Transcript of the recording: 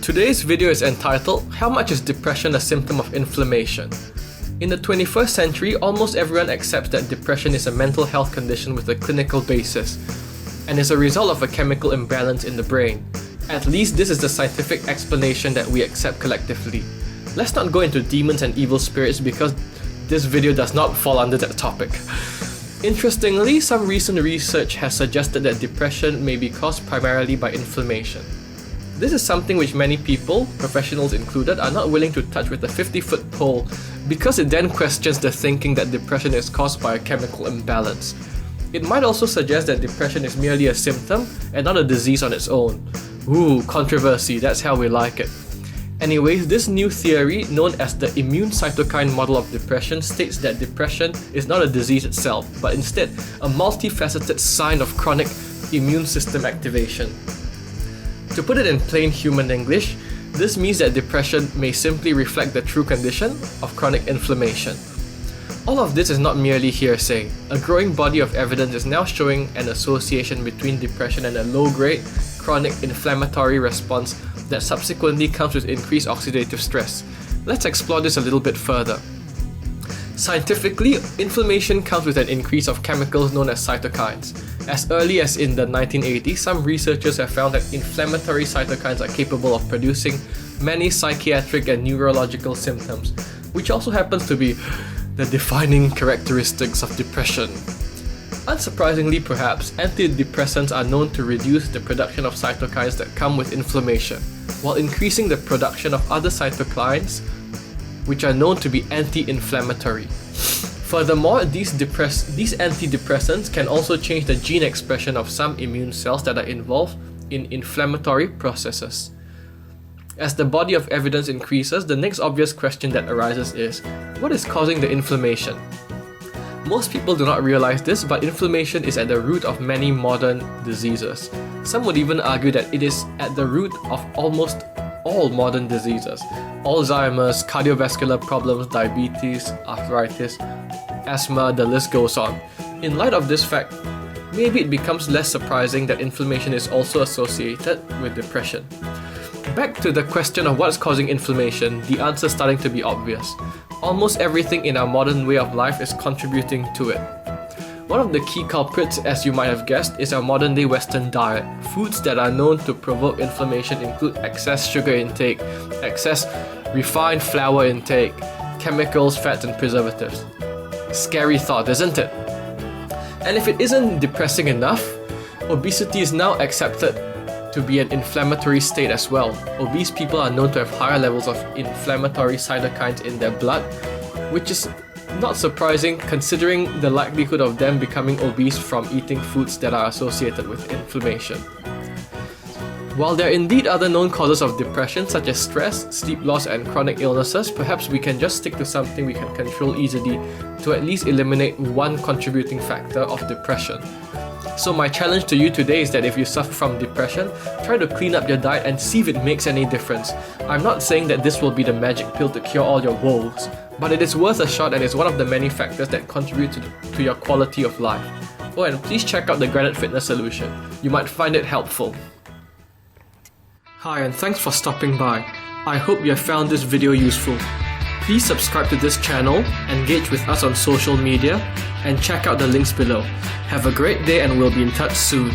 Today's video is entitled, How much is depression a symptom of inflammation? In the 21st century, almost everyone accepts that depression is a mental health condition with a clinical basis and is a result of a chemical imbalance in the brain. At least this is the scientific explanation that we accept collectively. Let's not go into demons and evil spirits because this video does not fall under that topic. Interestingly, some recent research has suggested that depression may be caused primarily by inflammation. This is something which many people, professionals included, are not willing to touch with a 50-foot pole because it then questions the thinking that depression is caused by a chemical imbalance. It might also suggest that depression is merely a symptom and not a disease on its own. Ooh, controversy, that's how we like it. Anyways, this new theory, known as the immune cytokine model of depression, states that depression is not a disease itself, but instead a multifaceted sign of chronic immune system activation. To put it in plain human English, this means that depression may simply reflect the true condition of chronic inflammation. All of this is not merely hearsay. A growing body of evidence is now showing an association between depression and a low-grade, chronic inflammatory response that subsequently comes with increased oxidative stress. Let's explore this a little bit further. Scientifically, inflammation comes with an increase of chemicals known as cytokines. As early as in the 1980s, some researchers have found that inflammatory cytokines are capable of producing many psychiatric and neurological symptoms, which also happens to be the defining characteristics of depression. Unsurprisingly perhaps, antidepressants are known to reduce the production of cytokines that come with inflammation, while increasing the production of other cytokines which are known to be anti-inflammatory. Furthermore, these antidepressants can also change the gene expression of some immune cells that are involved in inflammatory processes. As the body of evidence increases, the next obvious question that arises is, what is causing the inflammation? Most people do not realize this, but inflammation is at the root of many modern diseases. Some would even argue that it is at the root of almost all modern diseases. Alzheimer's, cardiovascular problems, diabetes, arthritis, asthma, the list goes on. In light of this fact, maybe it becomes less surprising that inflammation is also associated with depression. Back to the question of what's causing inflammation, the answer is starting to be obvious. Almost everything in our modern way of life is contributing to it. One of the key culprits, as you might have guessed, is our modern-day Western diet. Foods that are known to provoke inflammation include excess sugar intake, excess refined flour intake, chemicals, fats, and preservatives. Scary thought, isn't it? And if it isn't depressing enough, obesity is now accepted to be an inflammatory state as well. Obese people are known to have higher levels of inflammatory cytokines in their blood, which is not surprising considering the likelihood of them becoming obese from eating foods that are associated with inflammation. While there are indeed other known causes of depression such as stress, sleep loss, and chronic illnesses, perhaps we can just stick to something we can control easily to at least eliminate one contributing factor of depression. So my challenge to you today is that if you suffer from depression, try to clean up your diet and see if it makes any difference. I'm not saying that this will be the magic pill to cure all your woes, but it is worth a shot and is one of the many factors that contribute to your quality of life. Oh, and please check out the Granite Fitness solution. You might find it helpful. Hi, and thanks for stopping by. I hope you have found this video useful. Please subscribe to this channel, engage with us on social media, and check out the links below. Have a great day and we'll be in touch soon.